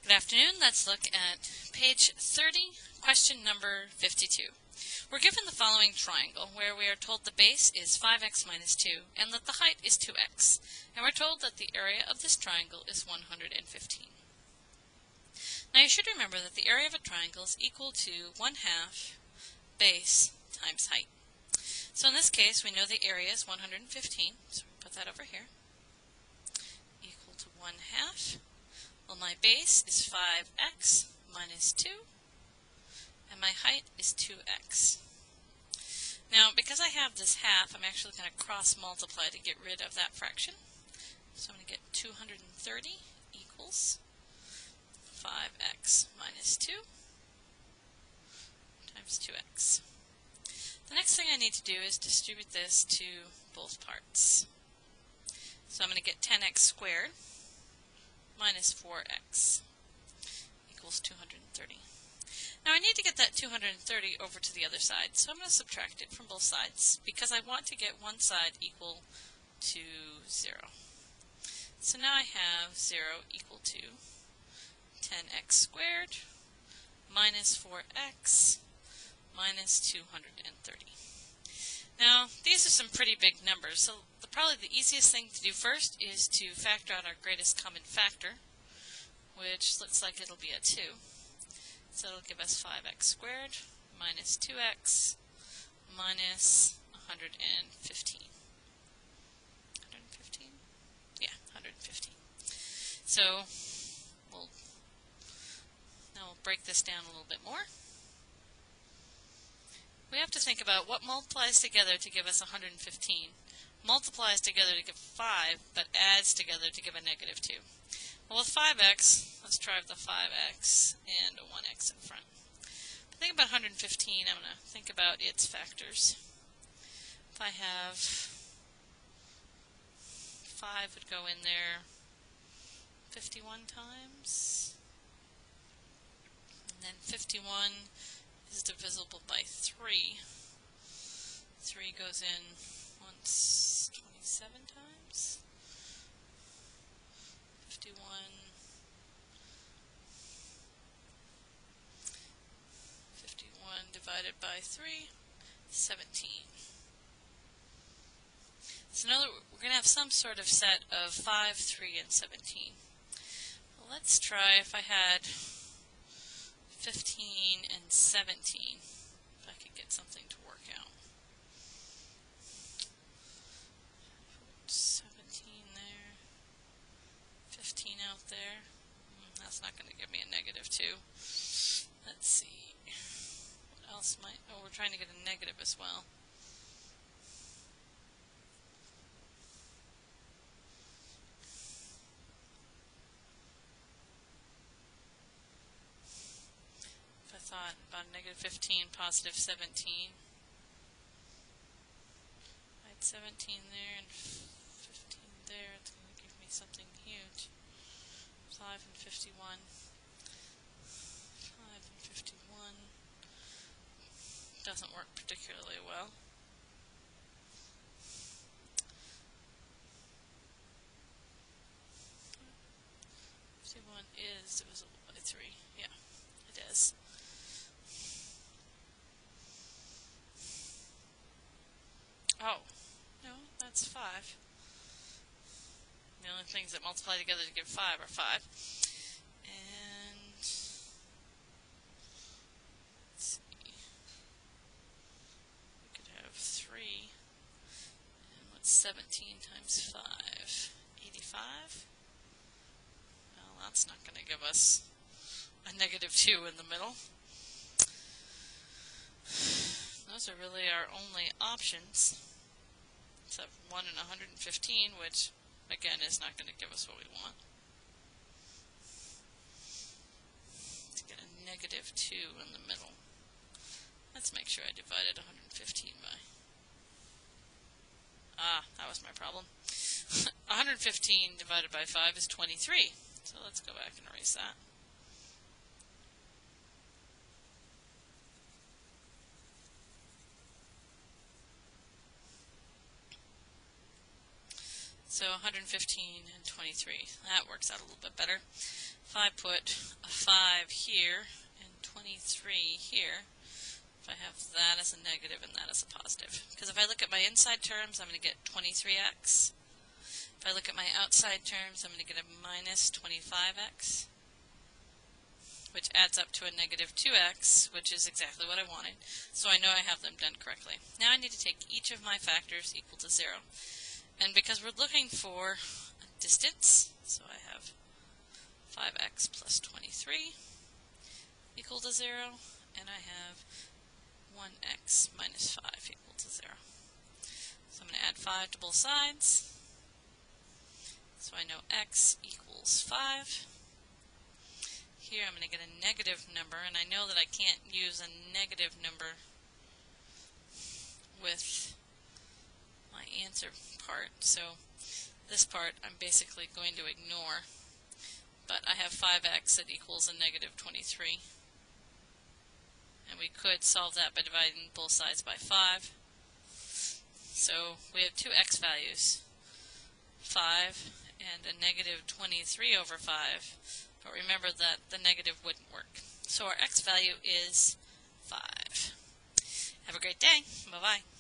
Good afternoon. Let's look at page 30, question number 52. We're given the following triangle where we are told the base is 5x minus 2 and that the height is 2x, and we're told that the area of this triangle is 115. Now you should remember that the area of a triangle is equal to 1/2 base times height. So in this case we know the area is 115, so we put that over here, equal to 1/2. Well, my base is 5x minus 2, and my height is 2x. Now, because I have this half, I'm actually going to cross multiply to get rid of that fraction. So I'm going to get 230 equals 5x minus 2 times 2x. The next thing I need to do is distribute this to both parts. So I'm going to get 10x squared minus 4x equals 230. Now I need to get that 230 over to the other side, so I'm going to subtract it from both sides because I want to get one side equal to 0. So now I have 0 equal to 10x squared minus 4x minus 230. Now these are some pretty big numbers, so probably the easiest thing to do first is to factor out our greatest common factor, which looks like it'll be a 2. So it'll give us 5x squared minus 2x minus 115. 115? Yeah, 115. So now we'll break this down a little bit more. We have to think about what multiplies together to give us 115. Multiplies together to give 5, but adds together to give a negative 2. Well, with 5x, let's try with the 5x and a 1x in front. But think about 115, I'm going to think about its factors. If I have 5 would go in there 51 times, and then 51 is divisible by 3. 3 goes in once 27 times. 51 divided by 3, 17. So now we're going to have some sort of set of 5, 3, and 17. Well, let's try if I had 15 and 17, if I could get something to work out. 17 there, 15 out there. That's not going to give me a negative 2. Let's see. What else might... Oh, we're trying to get a negative as well. If I thought about a negative 15, positive 17. I had 17 there and 15 there. It's going to give me something huge. 5 and 51. 5 and 51 doesn't work particularly well. 51 is divisible by 3. Yeah, it is. Oh, no, that's 5. The only things that multiply together to give 5 are 5. And let's see. We could have 3. And what's 17 times 5? 85? Well, that's not going to give us a negative 2 in the middle. Those are really our only options, except 1 and 115, which again is not going to give us what we want. Let's get a negative 2 in the middle. Let's make sure I divided 115 by... that was my problem. 115 divided by 5 is 23. So let's go back and erase that. So 115 and 23. That works out a little bit better. If I put a 5 here and 23 here, if I have that as a negative and that as a positive. Because if I look at my inside terms, I'm going to get 23x. If I look at my outside terms, I'm going to get a minus 25x, which adds up to a negative 2x, which is exactly what I wanted. So I know I have them done correctly. Now I need to take each of my factors equal to 0. And because we're looking for a distance, so I have 5x plus 23 equal to 0, and I have 1x minus 5 equal to 0. So I'm going to add 5 to both sides. So I know x equals 5. Here I'm going to get a negative number, and I know that I can't use a negative number with my answer part, so this part I'm basically going to ignore. But I have 5x that equals a negative 23. And we could solve that by dividing both sides by 5. So we have two x values, 5 and a negative 23 over 5. But remember that the negative wouldn't work. So our x value is 5. Have a great day. Bye-bye.